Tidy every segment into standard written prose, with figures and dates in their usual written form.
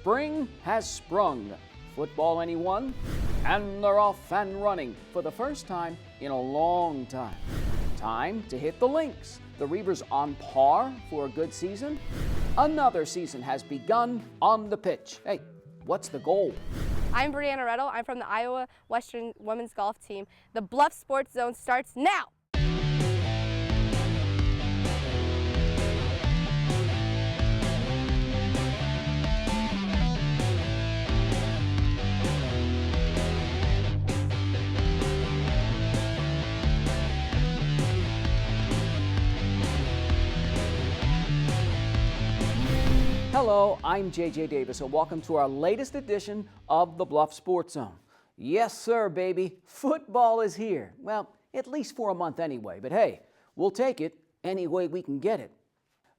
Spring has sprung. Football, anyone? And they're off and running for the first time in a long time. Time to hit the links. The Reavers on par for a good season? Another season has begun on the pitch. Hey, what's the goal? I'm Brianna Reddle. I'm from the Iowa Western Women's Golf Team. The Bluffs Sports Zone starts now. Hello, I'm JJ Davis, and welcome to our latest edition of the Bluff Sports Zone. Yes, sir, baby. Football is here. Well, at least for a month anyway, but hey, we'll take it any way we can get it.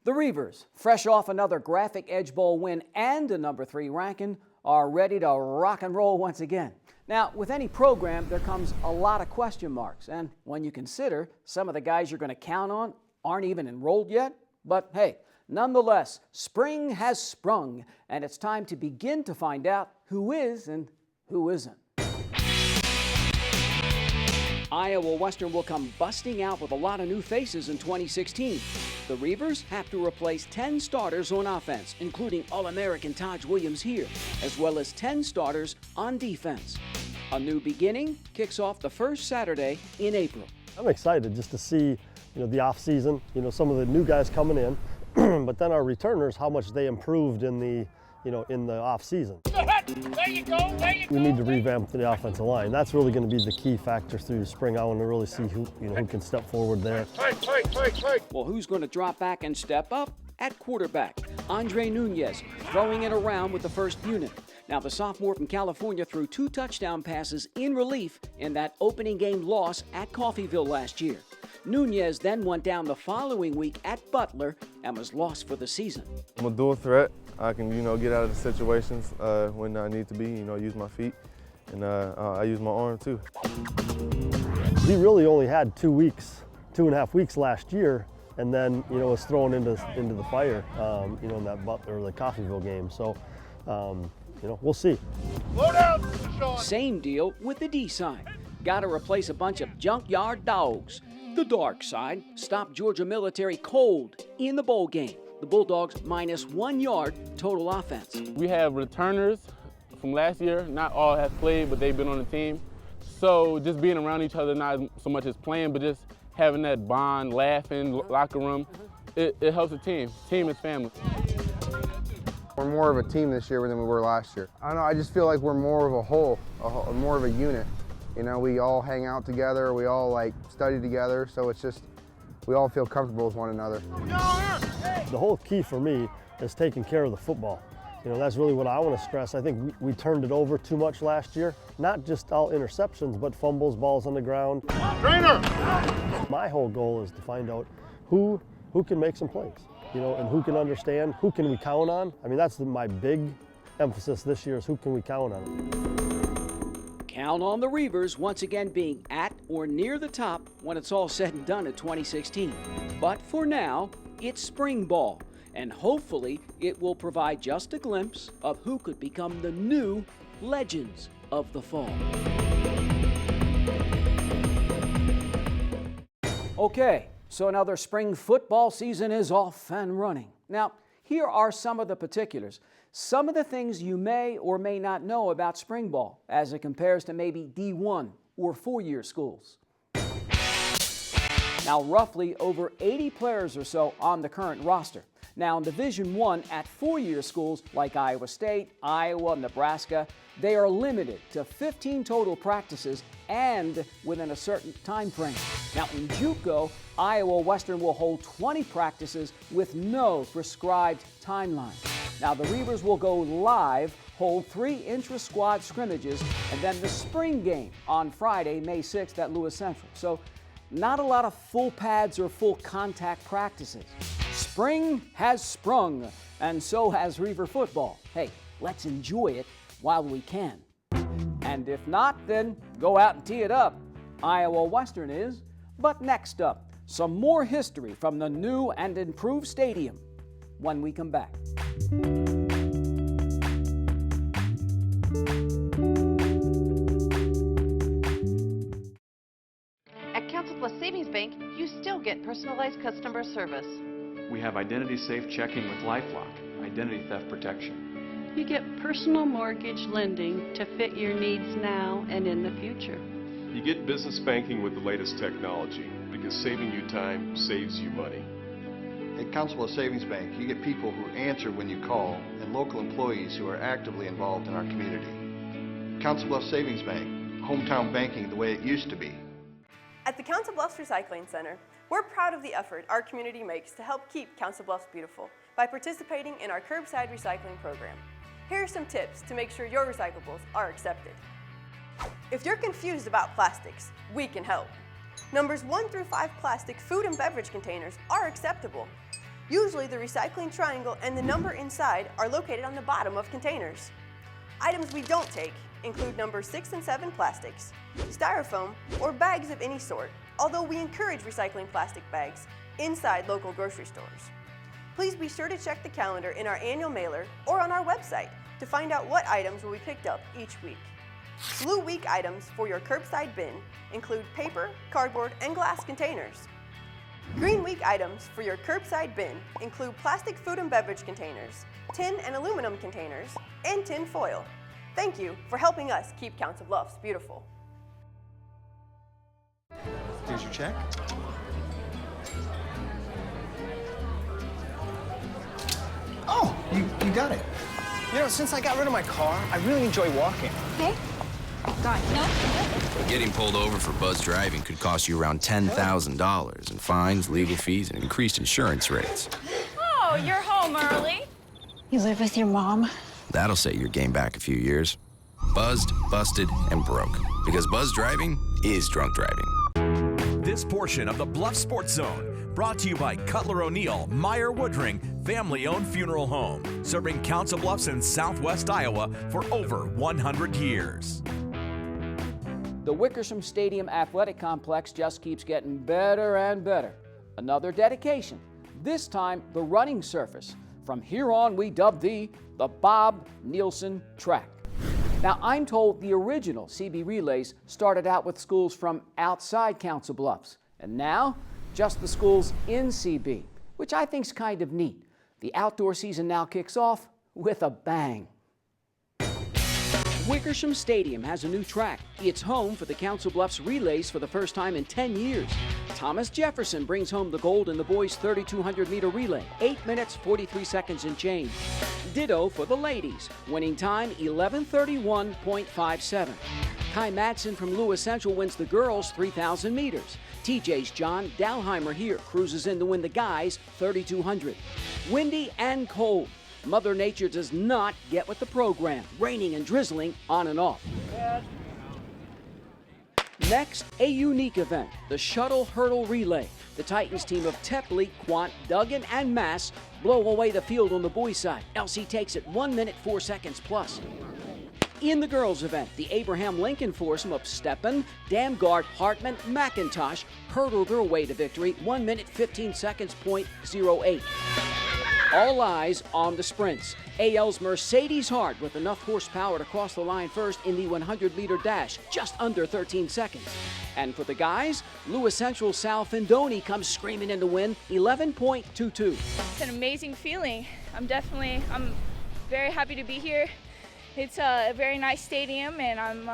The Reavers, fresh off another Graphic Edge Bowl win and a number 3 ranking, are ready to rock and roll once again. Now, with any program, there comes a lot of question marks, and when you consider some of the guys you're going to count on aren't even enrolled yet, but hey, nonetheless, spring has sprung, and it's time to begin to find out who is and who isn't. Iowa Western will come busting out with a lot of new faces in 2016. The Reavers have to replace 10 starters on offense, including All-American Taj Williams here, as well as 10 starters on defense. A new beginning kicks off the first Saturday in April. I'm excited just to see, the off-season, some of the new guys coming in. But then our returners, how much they improved in the, in the off season. There you go. We need to revamp the offensive line. That's really going to be the key factor through spring. I want to really see who can step forward there. Well, who's going to drop back and step up? At quarterback, Andre Nunez throwing it around with the first unit. Now, the sophomore from California threw 2 touchdown passes in relief in that opening game loss at Coffeyville last year. Nunez then went down the following week at Butler and was lost for the season. I'm a dual threat. I can, get out of the situations when I need to be, use my feet, and I use my arm too. He really only had 2.5 weeks last year, and then, was thrown into the fire, in that Butler or the Coffeyville game. So, we'll see. Slow down, Sean. Same deal with the D side. Got to replace a bunch of junkyard dogs. The dark side stopped Georgia Military cold in the bowl game. The Bulldogs -1 yard total offense. We have returners from last year. Not all have played, but they've been on the team. So just being around each other, not so much as playing, but just having that bond, laughing, locker room, it helps the team. Team is family. We're more of a team this year than we were last year. I don't know, I just feel like we're more of a whole, more of a unit. We all hang out together, we all study together, so it's just, we all feel comfortable with one another. The whole key for me is taking care of the football. That's really what I want to stress. I think we turned it over too much last year. Not just all interceptions, but fumbles, balls on the ground. Trainer! My whole goal is to find out who can make some plays, and who can understand, who can we count on. I mean, that's my big emphasis this year is who can we count on. Count on the Reavers once again being at or near the top when it's all said and done in 2016. But for now, it's spring ball, and hopefully it will provide just a glimpse of who could become the new legends of the fall. Okay, so another spring football season is off and running. Now, here are some of the particulars. Some of the things you may or may not know about spring ball as it compares to maybe D1 or 4-year schools. Now, roughly over 80 players or so on the current roster. Now, in Division I at 4-year schools like Iowa State, Iowa, Nebraska, they are limited to 15 total practices and within a certain time frame. Now, in JUCO, Iowa Western will hold 20 practices with no prescribed timeline. Now, the Reavers will go live, hold 3 intra-squad scrimmages, and then the spring game on Friday, May 6th at Lewis Central. So, not a lot of full pads or full contact practices. Spring has sprung, and so has Reaver football. Hey, let's enjoy it while we can. And if not, then go out and tee it up. Iowa Western is. But next up, some more history from the new and improved stadium when we come back. At Council Plus Savings Bank, you still get personalized customer service. We have identity-safe checking with LifeLock, identity theft protection. You get personal mortgage lending to fit your needs now and in the future. You get business banking with the latest technology because saving you time saves you money. At Council Plus Savings Bank, you get people who answer when you call and local employees who are actively involved in our community. Council Plus Savings Bank, hometown banking the way it used to be. At the Council Bluffs Recycling Center, we're proud of the effort our community makes to help keep Council Bluffs beautiful by participating in our curbside recycling program. Here are some tips to make sure your recyclables are accepted. If you're confused about plastics, we can help. Numbers 1 through 5 plastic food and beverage containers are acceptable. Usually the recycling triangle and the number inside are located on the bottom of containers. Items we don't take include numbers 6 and 7 plastics, styrofoam, or bags of any sort, although we encourage recycling plastic bags inside local grocery stores. Please be sure to check the calendar in our annual mailer or on our website to find out what items will be picked up each week. Blue Week items for your curbside bin include paper, cardboard, and glass containers. Green Week items for your curbside bin include plastic food and beverage containers, tin and aluminum containers, and tin foil. Thank you for helping us keep Council Bluffs beautiful. Here's your check. Oh, you got it. You know, since I got rid of my car, I really enjoy walking. Okay. Got it. No? Getting pulled over for buzz driving could cost you around $10,000 in fines, legal fees, and increased insurance rates. Oh, you're home early. You live with your mom? That'll set your game back a few years. Buzzed, busted, and broke. Because buzz driving is drunk driving. This portion of the Bluffs Sports Zone brought to you by Cutler O'Neill, Meyer Woodring, family-owned funeral home, serving Council Bluffs in southwest Iowa for over 100 years. The Wickersham Stadium Athletic Complex just keeps getting better and better. Another dedication, this time the running surface. From here on, we dub the Bob Nielsen Track. Now, I'm told the original CB relays started out with schools from outside Council Bluffs, and now just the schools in CB, which I think's kind of neat. The outdoor season now kicks off with a bang. Wickersham Stadium has a new track. It's home for the Council Bluffs relays for the first time in 10 years. Thomas Jefferson brings home the gold in the boys' 3,200-meter relay, 8 minutes, 43 seconds and change. Ditto for the ladies, winning time 11:31.57. Kai Madsen from Lewis Central wins the girls' 3,000 meters. TJ's John Dalheimer here cruises in to win the guys' 3,200. Windy and cold. Mother Nature does not get with the program, raining and drizzling on and off. Next, a unique event, the Shuttle Hurdle Relay. The Titans team of Tepley, Quant, Duggan, and Mass blow away the field on the boys' side. LC takes it 1 minute, 4 seconds plus. In the girls' event, the Abraham Lincoln foursome of Steppen, Damgard, Hartman, McIntosh hurdle their way to victory, 1 minute, 15 seconds, .08. All eyes on the sprints. AL's Mercedes Hart with enough horsepower to cross the line first in the 100-meter dash, just under 13 seconds. And for the guys, Lewis Central's Sal Findoni comes screaming in to win, 11.22. It's an amazing feeling. I'm very happy to be here. It's a very nice stadium, and I'm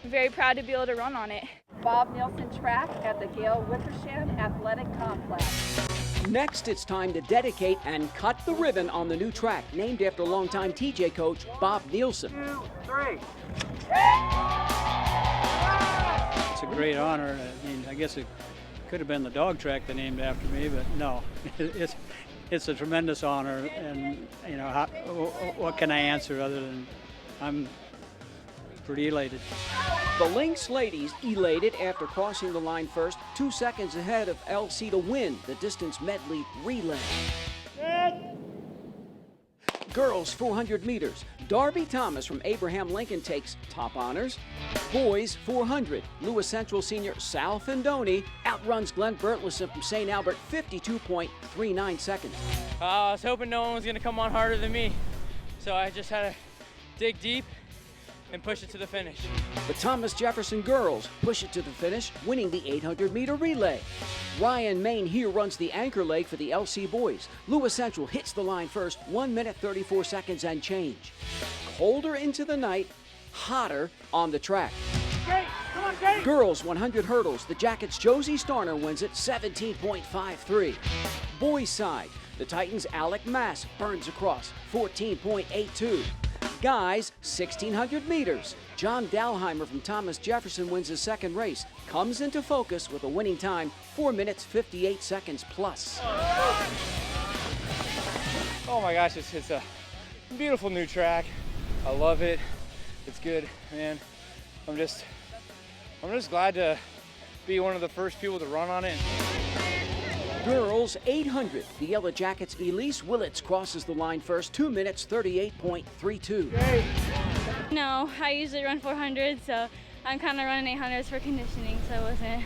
very proud to be able to run on it. Bob Nielsen Track at the Gail Wickersham Athletic Complex. Next, it's time to dedicate and cut the ribbon on the new track, named after longtime TJ coach Bob Nielsen. 2, 3. It's a great honor. I mean, I guess it could have been the dog track that named after me, but no, it's a tremendous honor. And you know, what can I answer other than I'm pretty elated. The Lynx ladies elated after crossing the line first, 2 seconds ahead of LC to win the distance medley relay. Girls 400 meters. Darby Thomas from Abraham Lincoln takes top honors. Boys 400. Lewis Central senior Sal Findoni outruns Glenn Bertlison from St. Albert 52.39 seconds. I was hoping no one was going to come on harder than me, so I just had to dig deep and push it to the finish. The Thomas Jefferson girls push it to the finish, winning the 800-meter relay. Ryan Main here runs the anchor leg for the LC boys. Lewis Central hits the line first, 1 minute 34 seconds and change. Colder into the night, hotter on the track. Come on, Kate. Girls 100 hurdles, the Jackets' Josie Starner wins it 17.53. Boys side, the Titans' Alec Mass burns across 14.82. Guys 1600 meters, John Dalheimer from Thomas Jefferson wins his second race, comes into focus with a winning time 4 minutes 58 seconds plus. Oh my gosh, it's a beautiful new track. I love it. It's good, man. I'm just glad to be one of the first people to run on it. Girls 800, the Yellow Jackets' Elise Willits crosses the line first, 2 minutes 38.32. No, I usually run 400, so I'm kind of running 800s for conditioning, so I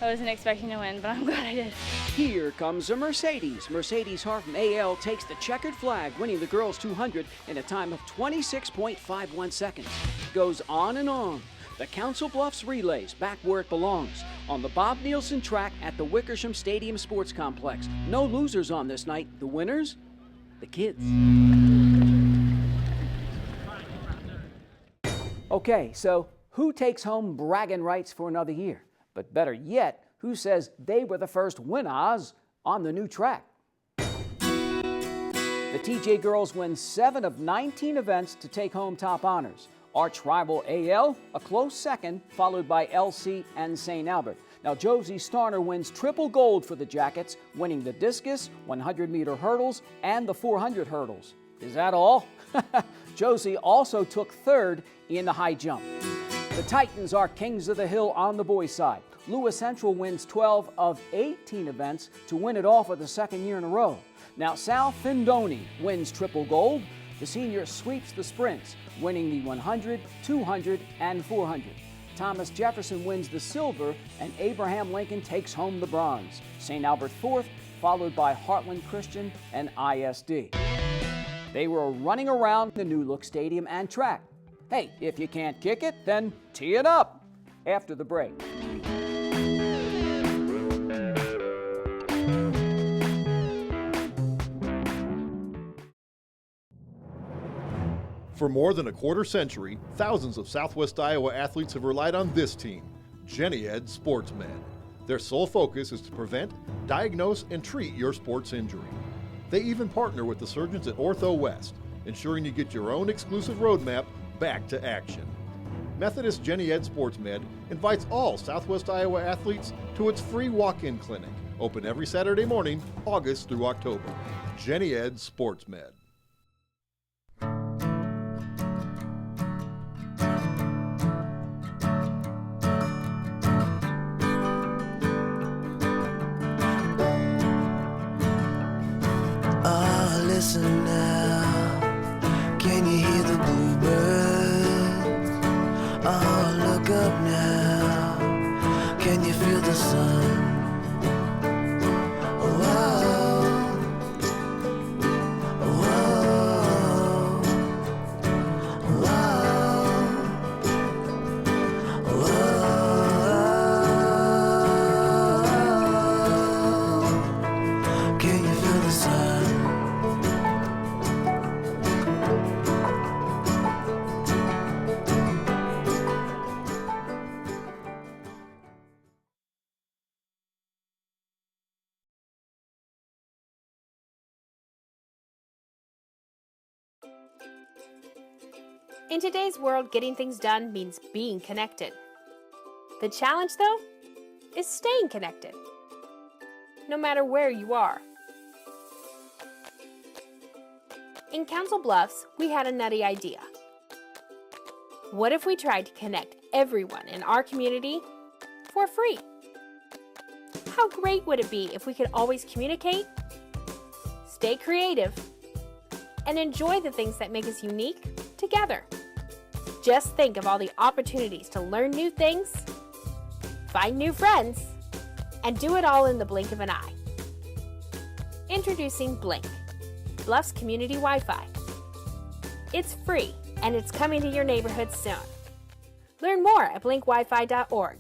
wasn't expecting to win, but I'm glad I did. Here comes a Mercedes. Mercedes Hart from AL takes the checkered flag, winning the girls 200 in a time of 26.51 seconds. Goes on and on. The Council Bluffs relays back where it belongs, on the Bob Nielsen track at the Wickersham Stadium Sports Complex. No losers on this night. The winners? The kids. Okay, so who takes home bragging rights for another year? But better yet, who says they were the first winners on the new track? The TJ girls win 7 of 19 events to take home top honors. Arch rival AL, a close second, followed by LC and St. Albert. Now, Josie Starner wins triple gold for the Jackets, winning the discus, 100-meter hurdles, and the 400 hurdles. Is that all? Josie also took third in the high jump. The Titans are kings of the hill on the boys' side. Lewis Central wins 12 of 18 events to win it all for the second year in a row. Now, Sal Findoni wins triple gold. The senior sweeps the sprints, winning the 100, 200, and 400. Thomas Jefferson wins the silver, and Abraham Lincoln takes home the bronze. St. Albert fourth, followed by Heartland Christian and ISD. They were running around the new look stadium and track. Hey, if you can't kick it, then tee it up. After the break. For more than a quarter century, thousands of Southwest Iowa athletes have relied on this team, Jenny Ed SportsMed. Their sole focus is to prevent, diagnose, and treat your sports injury. They even partner with the surgeons at Ortho West, ensuring you get your own exclusive roadmap back to action. Methodist Jenny Ed SportsMed invites all Southwest Iowa athletes to its free walk-in clinic, open every Saturday morning, August through October. Jenny Ed SportsMed. Listen now, can you hear the bluebirds? Oh, look up now, can you feel the sun? In today's world, getting things done means being connected. The challenge, though, is staying connected, no matter where you are. In Council Bluffs, we had a nutty idea. What if we tried to connect everyone in our community for free? How great would it be if we could always communicate, stay creative, and enjoy the things that make us unique together? Just think of all the opportunities to learn new things, find new friends, and do it all in the blink of an eye. Introducing Blink, Bluffs Community Wi-Fi. It's free and it's coming to your neighborhood soon. Learn more at blinkwifi.org.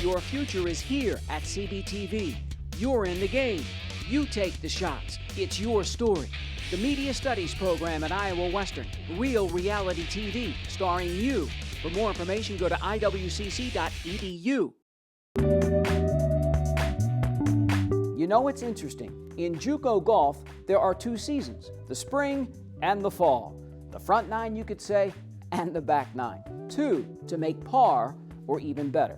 Your future is here at CBTV. You're in the game. You take the shots. It's your story. The Media Studies program at Iowa Western. Real reality TV starring you. For more information, go to iwcc.edu. You know, it's interesting. In JUCO golf, there are two seasons, the spring and the fall. The front nine, you could say, and the back nine. Two to make par or even better.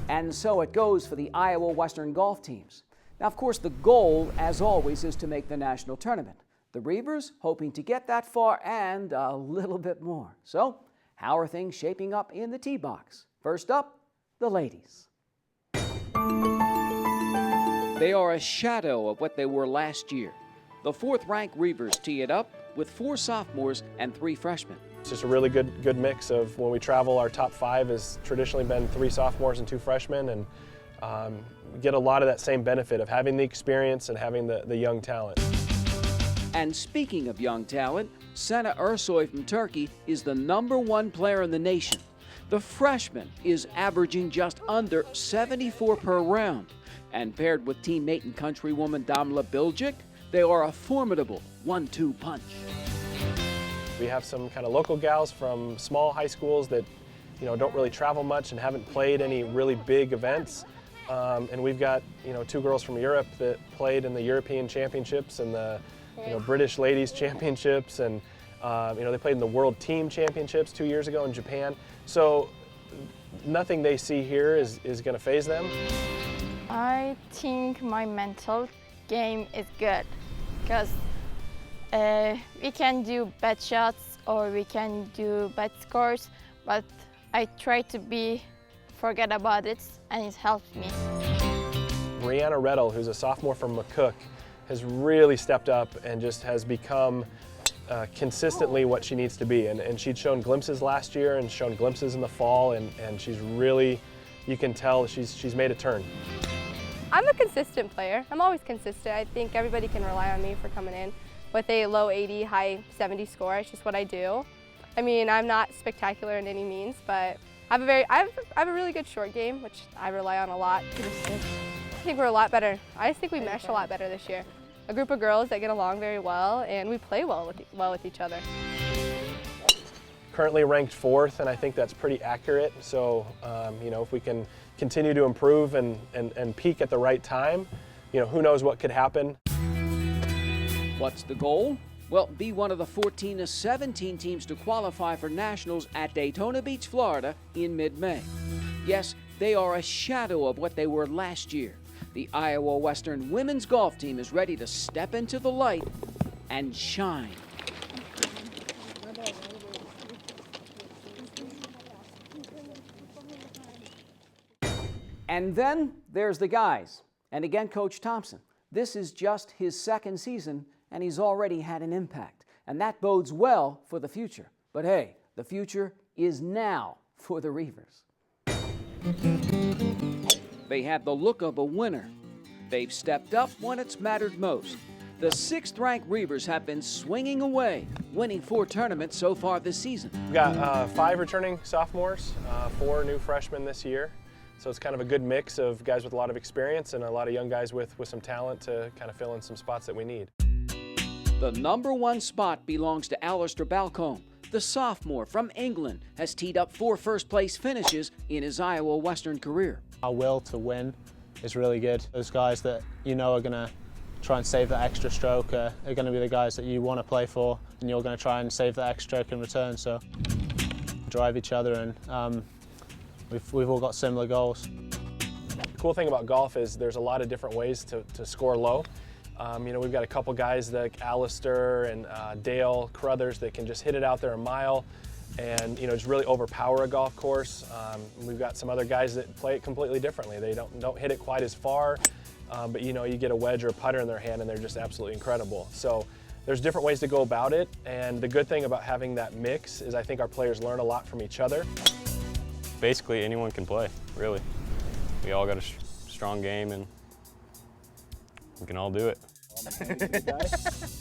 And so it goes for the Iowa Western golf teams. Now, of course, the goal, as always, is to make the national tournament. The Reavers hoping to get that far and a little bit more. So, how are things shaping up in the tee box? First up, the ladies. They are a shadow of what they were last year. The fourth-ranked Reavers tee it up with 4 sophomores and 3 freshmen. It's just a really good mix of when we travel. Our top 5 has traditionally been 3 sophomores and 2 freshmen, and we get a lot of that same benefit of having the experience and having the young talent. And speaking of young talent, Sena Ersoy from Turkey is the #1 player in the nation. The freshman is averaging just under 74 per round. And paired with teammate and countrywoman Damla Bilgic, they are a formidable 1-2 punch. We have some kind of local gals from small high schools that, you know, don't really travel much and haven't played any really big events. And we've got, you know, 2 girls from Europe that played in the European Championships and the, you know, British Ladies Championships, and you know, they played in the World Team Championships 2 years ago in Japan. So nothing they see here is going to faze them. I think my mental game is good because we can do bad shots or we can do bad scores, but I try to forget about it, and it helps me. Brianna Reddle, who's a sophomore from McCook, has really stepped up and just has become consistently what she needs to be. And she'd shown glimpses last year and shown glimpses in the fall, and she's really, you can tell she's made a turn. I'm a consistent player. I'm always consistent. I think everybody can rely on me for coming in with a low 80, high 70 score. It's just what I do. I mean, I'm not spectacular in any means, but I have a really good short game, which I rely on a lot. I think we're a lot better. I just think we mesh a lot better this year. A group of girls that get along very well, and we play well with each other. Currently ranked 4th, and I think that's pretty accurate. So, you know, if we can continue to improve and peak at the right time, you know, who knows what could happen. What's the goal? Well, be one of the 14 to 17 teams to qualify for nationals at Daytona Beach, Florida in mid-May. Yes, they are a shadow of what they were last year. The Iowa Western women's golf team is ready to step into the light and shine. And then there's the guys. And again, Coach Thompson. This is just his 2nd season, and he's already had an impact. And that bodes well for the future. But hey, the future is now for the Reavers. They have the look of a winner. They've stepped up when it's mattered most. The 6th-ranked Reavers have been swinging away, winning 4 tournaments so far this season. We've got 5 returning sophomores, 4 new freshmen this year. So it's kind of a good mix of guys with a lot of experience and a lot of young guys with some talent to kind of fill in some spots that we need. The #1 spot belongs to Alistair Balcombe. The sophomore from England has teed up 4 first-place finishes in his Iowa Western career. Our will to win is really good. Those guys that you know are going to try and save that extra stroke are going to be the guys that you want to play for, and you're going to try and save that extra stroke in return. So drive each other, and we've all got similar goals. The cool thing about golf is there's a lot of different ways to score low. You know, we've got a couple guys like Alistair and Dale Carruthers that can just hit it out there a mile and, you know, just really overpower a golf course. We've got some other guys that play it completely differently. They don't hit it quite as far, but, you know, you get a wedge or a putter in their hand and they're just absolutely incredible. So there's different ways to go about it, and the good thing about having that mix is I think our players learn a lot from each other. Basically, anyone can play, really. We all got a strong game, and we can all do it.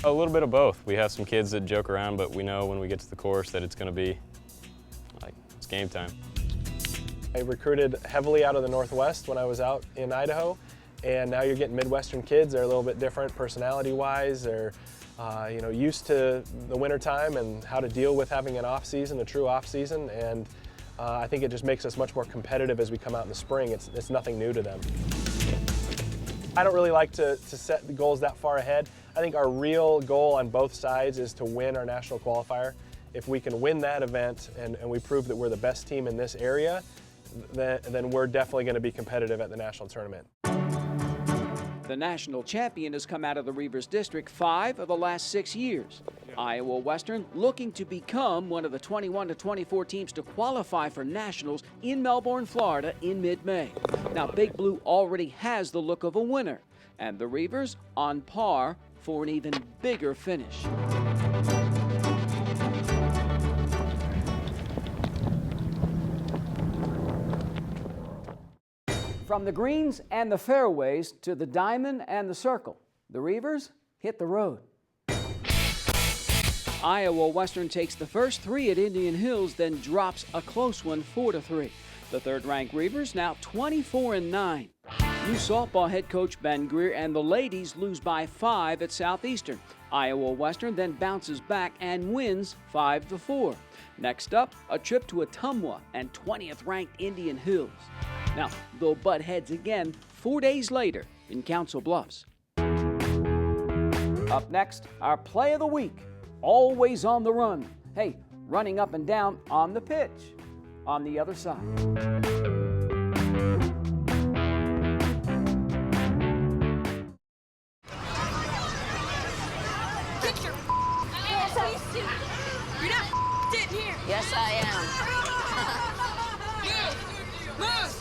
A little bit of both. We have some kids that joke around, but we know when we get to the course that it's going to be like it's game time. I recruited heavily out of the Northwest when I was out in Idaho, and now you're getting Midwestern kids. They're a little bit different personality-wise. They're used to the wintertime and how to deal with having an off-season, a true off-season, and I think it just makes us much more competitive as we come out in the spring. It's nothing new to them. I don't really like to set the goals that far ahead. I think our real goal on both sides is to win our national qualifier. If we can win that event and we prove that we're the best team in this area, then we're definitely going to be competitive at the national tournament. The national champion has come out of the Reavers District 5 of the last 6 years. Iowa Western looking to become one of the 21 to 24 teams to qualify for nationals in Melbourne, Florida in mid-May. Now, Big Blue already has the look of a winner, and the Reavers on par for an even bigger finish. From the greens and the fairways to the diamond and the circle, the Reavers hit the road. Iowa Western takes the first 3 at Indian Hills, then drops a close one 4-3. The third-ranked Reavers now 24-9. New softball head coach Ben Greer and the ladies lose by 5 at Southeastern. Iowa Western then bounces back and wins 5-4. Next up, a trip to Ottumwa and 20th-ranked Indian Hills. Now, they'll butt heads again 4 days later in Council Bluffs. Up next, our play of the week, always on the run. Hey, running up and down on the pitch. On the other side. Get your ass. You're not in here. Yes, I am. Move.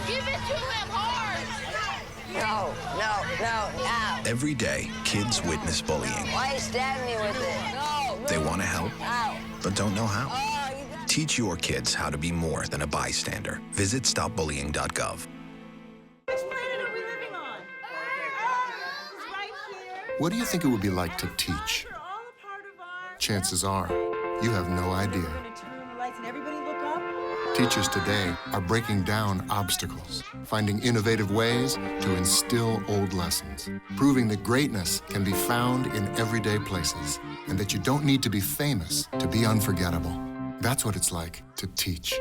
Give it to him hard. No. Every day, kids witness bullying. Why are you stabbing me with it? No. They want to help, Ow. but don't know how. Teach your kids how to be more than a bystander. Visit stopbullying.gov. Which planet are we living on? Right here. What do you think it would be like to teach? Chances are, you have no idea. Teachers today are breaking down obstacles, finding innovative ways to instill old lessons, proving that greatness can be found in everyday places, and that you don't need to be famous to be unforgettable. That's what it's like to teach.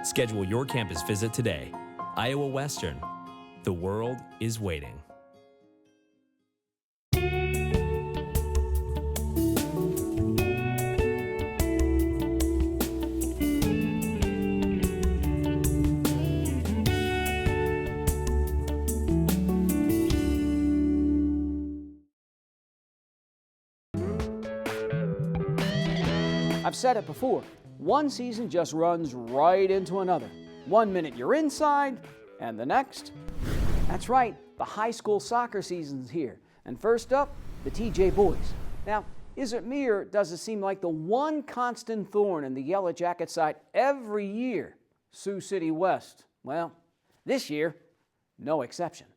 Schedule your campus visit today. Iowa Western. The world is waiting. I've said it before, one season just runs right into another. 1 minute you're inside, and the next, that's right, the high school soccer season's here. And first up, the TJ boys. Now, is it me or does it seem like the one constant thorn in the Yellow Jacket side every year? Sioux City West. Well, this year, no exception.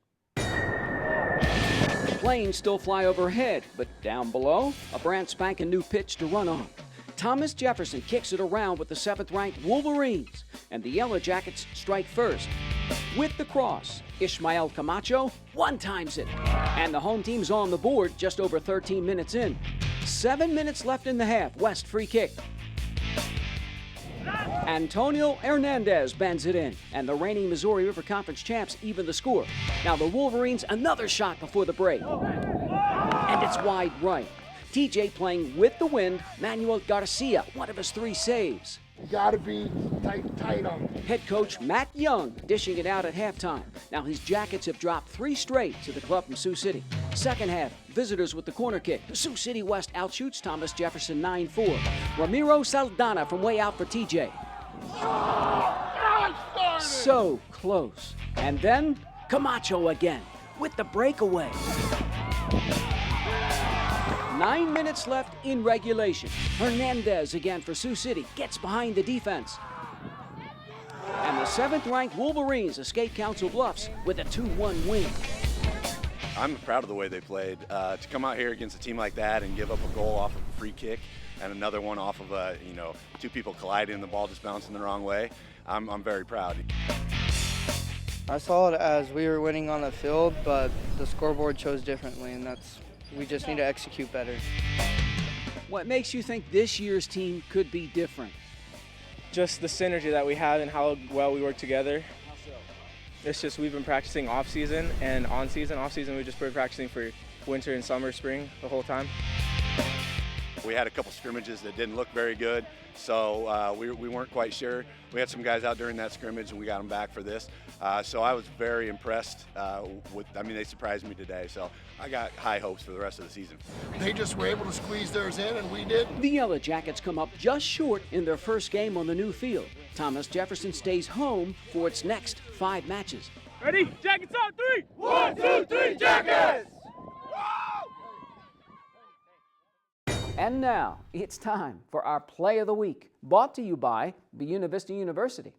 Planes still fly overhead, but down below, a brand spanking new pitch to run on. Thomas Jefferson kicks it around with the 7th-ranked Wolverines, and the Yellow Jackets strike first. With the cross, Ishmael Camacho one-times it. And the home team's on the board just over 13 minutes in. 7 minutes left in the half. West free kick. Antonio Hernandez bends it in, and the reigning Missouri River Conference champs even the score. Now the Wolverines another shot before the break. And it's wide right. TJ playing with the wind, Manuel Garcia, one of his 3 saves. You gotta be tight on it. Head coach Matt Young dishing it out at halftime. Now his Jackets have dropped 3 straight to the club from Sioux City. Second half, visitors with the corner kick. Sioux City West outshoots Thomas Jefferson 9-4. Ramiro Saldana from way out for TJ. So close. And then Camacho again with the breakaway. 9 minutes left in regulation. Hernandez again for Sioux City gets behind the defense. And the 7th-ranked Wolverines escape Council Bluffs with a 2-1 win. I'm proud of the way they played. To come out here against a team like that and give up a goal off of a free kick and another one off of a, 2 people colliding and the ball just bouncing the wrong way, I'm very proud. I saw it as we were winning on the field, but the scoreboard chose differently, and we just need to execute better. What makes you think this year's team could be different? Just the synergy that we have and how well we work together. It's just we've been practicing off season and on season. Off season we've just been practicing for winter and summer, spring the whole time. We had a couple scrimmages that didn't look very good, so we weren't quite sure. We had some guys out during that scrimmage, and we got them back for this. So I was very impressed they surprised me today, so I got high hopes for the rest of the season. They just were able to squeeze theirs in, and we didn't. The Yellow Jackets come up just short in their first game on the new field. Thomas Jefferson stays home for its next 5 matches. Ready? Jackets on 3! 1, 2, 3, Jackets! And now, it's time for our Play of the Week, brought to you by Buena Vista University.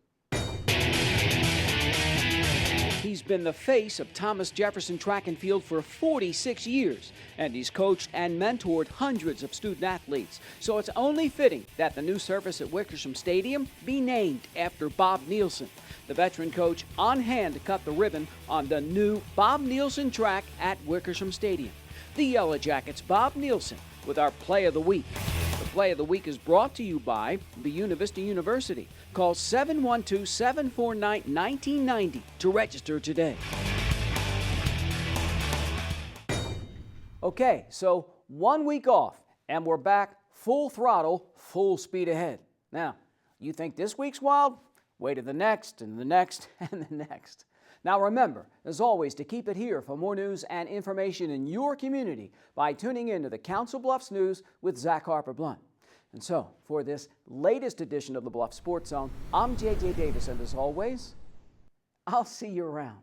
He's been the face of Thomas Jefferson Track and Field for 46 years, and he's coached and mentored hundreds of student athletes. So it's only fitting that the new surface at Wickersham Stadium be named after Bob Nielsen. The veteran coach on hand to cut the ribbon on the new Bob Nielsen track at Wickersham Stadium. The Yellow Jackets' Bob Nielsen with our Play of the Week. The Play of the Week is brought to you by Buena Vista University. Call 712-749-1990 to register today. Okay, so 1 week off, and we're back full throttle, full speed ahead. Now, you think this week's wild? Wait till the next, and the next, and the next. Now remember, as always, to keep it here for more news and information in your community by tuning in to the Council Bluffs News with Zach Harper Blunt. And so, for this latest edition of the Bluff Sports Zone, I'm J.J. Davis, and as always, I'll see you around.